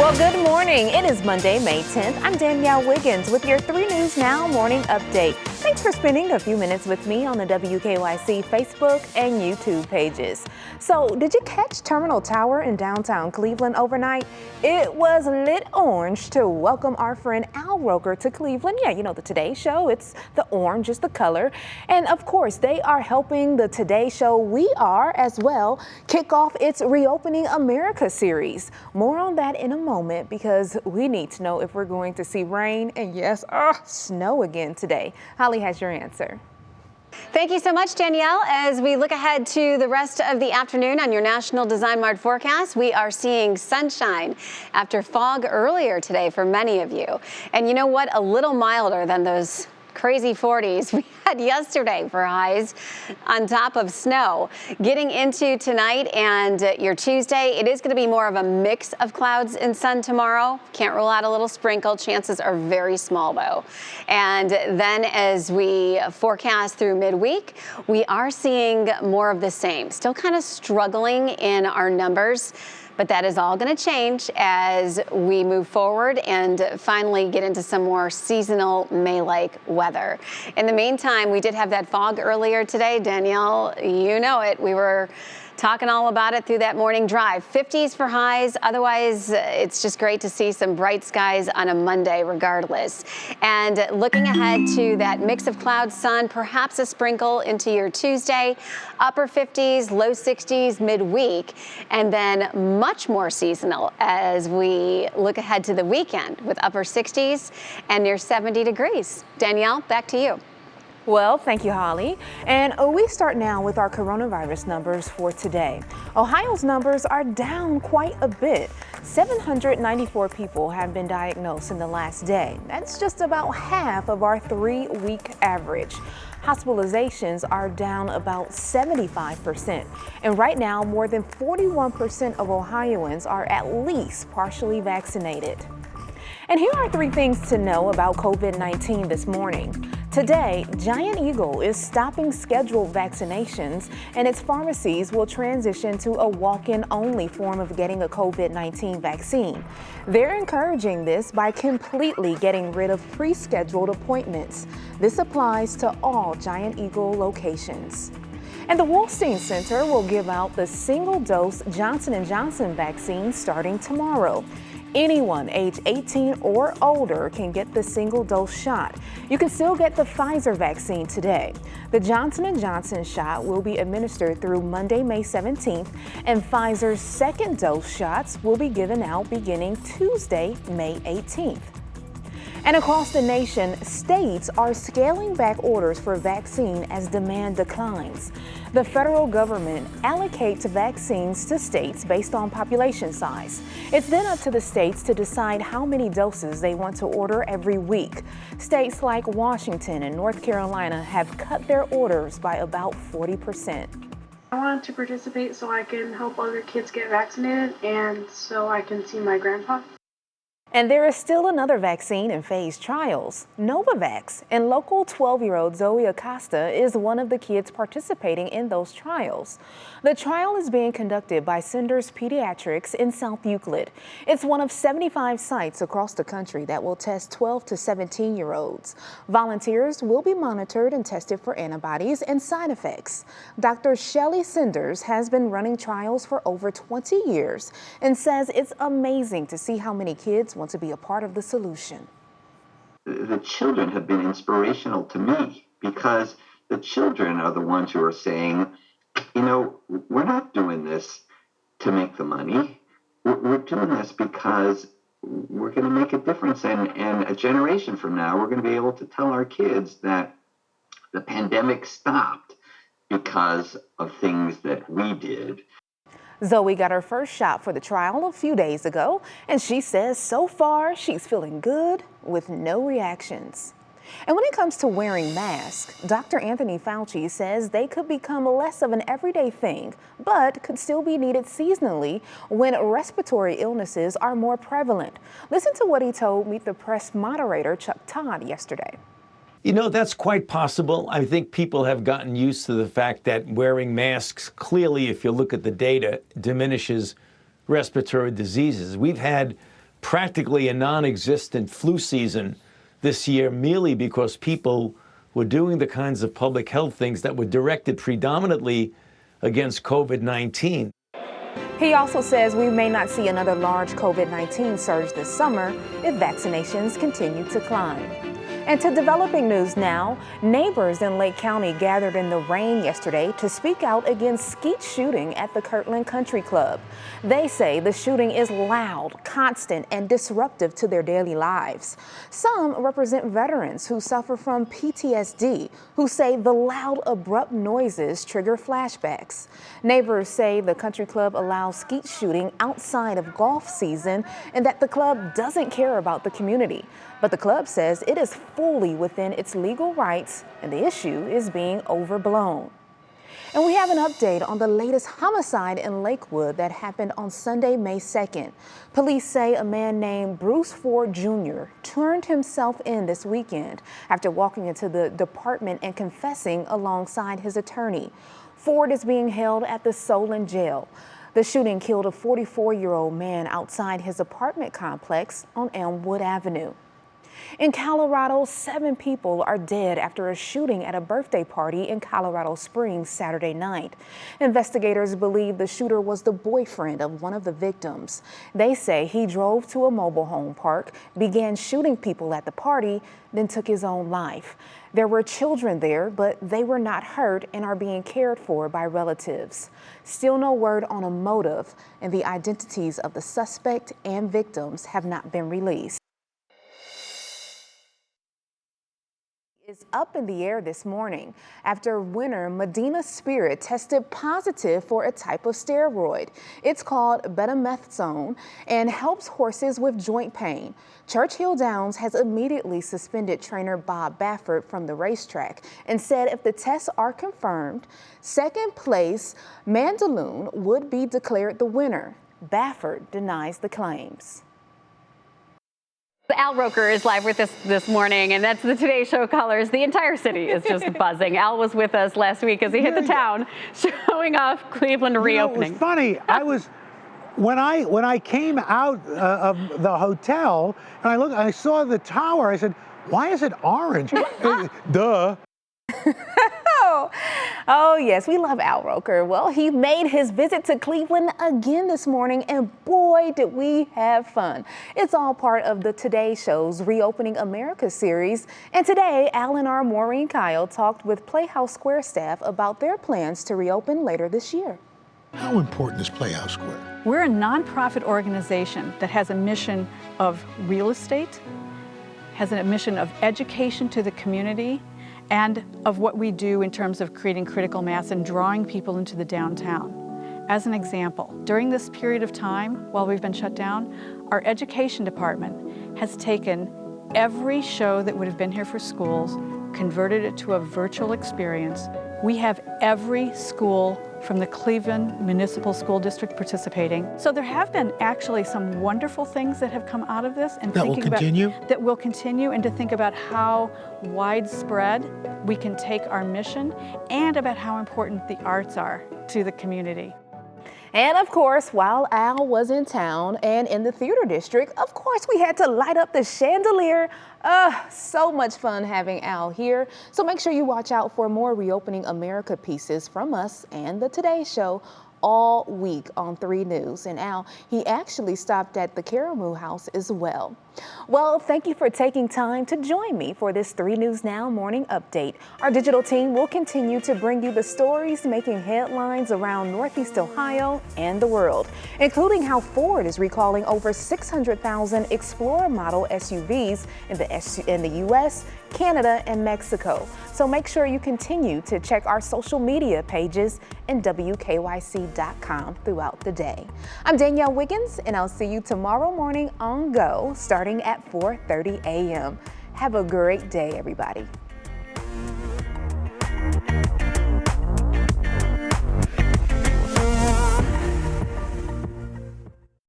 Well, good morning. It is Monday, May 10th. I'm Danielle Wiggins with your 3 News Now morning update. Thanks for spending a few minutes with me on the WKYC Facebook and YouTube pages. So, did you catch Terminal Tower in downtown Cleveland overnight? It was lit orange to welcome our friend Al Roker to Cleveland. Yeah, you know the Today Show. It's the orange is the color. And of course, they are helping the Today Show, We Are as well, kick off its Reopening America series. More on that in a moment because we need to know if we're going to see rain and yes, snow again today. Holly has your answer. Thank you so much, Danielle. As we look ahead to the rest of the afternoon on your National Design Mart forecast, we are seeing sunshine after fog earlier today for many of you. And you know what? A little milder than those crazy 40s we had yesterday for highs on top of snow. Getting into tonight and your Tuesday, it is going to be more of a mix of clouds and sun tomorrow. Can't rule out a little sprinkle. Chances are very small, though. And then as we forecast through midweek, we are seeing more of the same. Still kind of struggling in our numbers. But that is all going to change as we move forward and finally get into some more seasonal May-like weather. In the meantime, we did have that fog earlier today. Danielle, you know it. We were talking all about it through that morning drive. 50s for highs. Otherwise, it's just great to see some bright skies on a Monday regardless. And looking ahead to that mix of cloud, sun, perhaps a sprinkle into your Tuesday. Upper 50s, low 60s midweek. And then much more seasonal as we look ahead to the weekend with upper 60s and near 70 degrees. Danielle, back to you. Well, thank you, Holly. And we start now with our coronavirus numbers for today. Ohio's numbers are down quite a bit. 794 people have been diagnosed in the last day. That's just about half of our 3-week average. Hospitalizations are down about 75%. And right now, more than 41% of Ohioans are at least partially vaccinated. And here are 3 things to know about COVID-19 this morning. Today, Giant Eagle is stopping scheduled vaccinations, and its pharmacies will transition to a walk-in only form of getting a COVID-19 vaccine. They're encouraging this by completely getting rid of pre-scheduled appointments. This applies to all Giant Eagle locations. And the Wolstein Center will give out the single-dose Johnson & Johnson vaccine starting tomorrow. Anyone age 18 or older can get the single-dose shot. You can still get the Pfizer vaccine today. The Johnson & Johnson shot will be administered through Monday, May 17th, and Pfizer's second-dose shots will be given out beginning Tuesday, May 18th. And across the nation, states are scaling back orders for vaccine as demand declines. The federal government allocates vaccines to states based on population size. It's then up to the states to decide how many doses they want to order every week. States like Washington and North Carolina have cut their orders by about 40%. I wanted to participate so I can help other kids get vaccinated and so I can see my grandpa. And there is still another vaccine in phase trials, Novavax, and local 12-year-old Zoe Acosta is one of the kids participating in those trials. The trial is being conducted by Cinders Pediatrics in South Euclid. It's one of 75 sites across the country that will test 12 to 17-year-olds. Volunteers will be monitored and tested for antibodies and side effects. Dr. Shelley Cinders has been running trials for over 20 years and says it's amazing to see how many kids want to be a part of the solution. The children have been inspirational to me because the children are the ones who are saying, you know, we're not doing this to make the money. We're doing this because we're going to make a difference. And a generation from now, we're going to be able to tell our kids that the pandemic stopped because of things that we did. Zoe got her first shot for the trial a few days ago, and she says so far she's feeling good with no reactions. And when it comes to wearing masks, Dr. Anthony Fauci says they could become less of an everyday thing, but could still be needed seasonally when respiratory illnesses are more prevalent. Listen to what he told Meet the Press moderator Chuck Todd yesterday. You know, that's quite possible. I think people have gotten used to the fact that wearing masks clearly, if you look at the data, diminishes respiratory diseases. We've had practically a non-existent flu season this year merely because people were doing the kinds of public health things that were directed predominantly against COVID-19. He also says we may not see another large COVID-19 surge this summer if vaccinations continue to climb. And to developing news now, neighbors in Lake County gathered in the rain yesterday to speak out against skeet shooting at the Kirtland Country Club. They say the shooting is loud, constant, and disruptive to their daily lives. Some represent veterans who suffer from PTSD, who say the loud, abrupt noises trigger flashbacks. Neighbors say the country club allows skeet shooting outside of golf season and that the club doesn't care about the community. But the club says it is fully within its legal rights and the issue is being overblown. And we have an update on the latest homicide in Lakewood that happened on Sunday, May 2nd. Police say a man named Bruce Ford Jr. turned himself in this weekend after walking into the department and confessing alongside his attorney. Ford is being held at the Solon jail. The shooting killed a 44-year-old man outside his apartment complex on Elmwood Avenue. In Colorado, 7 people are dead after a shooting at a birthday party in Colorado Springs Saturday night. Investigators believe the shooter was the boyfriend of one of the victims. They say he drove to a mobile home park, began shooting people at the party, then took his own life. There were children there, but they were not hurt and are being cared for by relatives. Still no word on a motive, and the identities of the suspect and victims have not been released. Is up in the air this morning after winner Medina Spirit tested positive for a type of steroid. It's called betamethasone and helps horses with joint pain. Churchill Downs has immediately suspended trainer Bob Baffert from the racetrack and said if the tests are confirmed, second place Mandaloun would be declared the winner. Baffert denies the claims. Al Roker is live with us this morning, and that's the Today Show colors. The entire city is just buzzing. Al was with us last week as he hit the town, showing off Cleveland reopening. It was funny. I was when I came out of the hotel and I saw the tower. I said, "Why is it orange?" Duh. Oh, yes, we love Al Roker. Well, he made his visit to Cleveland again this morning, and boy, did we have fun. It's all part of the Today Show's Reopening America series. And today, Al and our Maureen Kyle talked with Playhouse Square staff about their plans to reopen later this year. How important is Playhouse Square? We're a nonprofit organization that has a mission of real estate, has a mission of education to the community, and of what we do in terms of creating critical mass and drawing people into the downtown. As an example, during this period of time while we've been shut down, our education department has taken every show that would have been here for schools, converted it to a virtual experience. We have every school from the Cleveland Municipal School District participating. So there have been actually some wonderful things that have come out of this. And that will continue? That will continue, and to think about how widespread we can take our mission and about how important the arts are to the community. And of course, while Al was in town and in the theater district, of course we had to light up the chandelier. So much fun having Al here. So make sure you watch out for more Reopening America pieces from us and the Today Show all week on 3 News. And Al, he actually stopped at the Karamu House as well. Well, thank you for taking time to join me for this 3 News Now morning update. Our digital team will continue to bring you the stories making headlines around Northeast Ohio and the world, including how Ford is recalling over 600,000 Explorer model SUVs in the U.S., Canada, and Mexico. So make sure you continue to check our social media pages and WKYC.com throughout the day. I'm Danielle Wiggins, and I'll see you tomorrow morning on Go, starting at 4:30 a.m. Have a great day, everybody.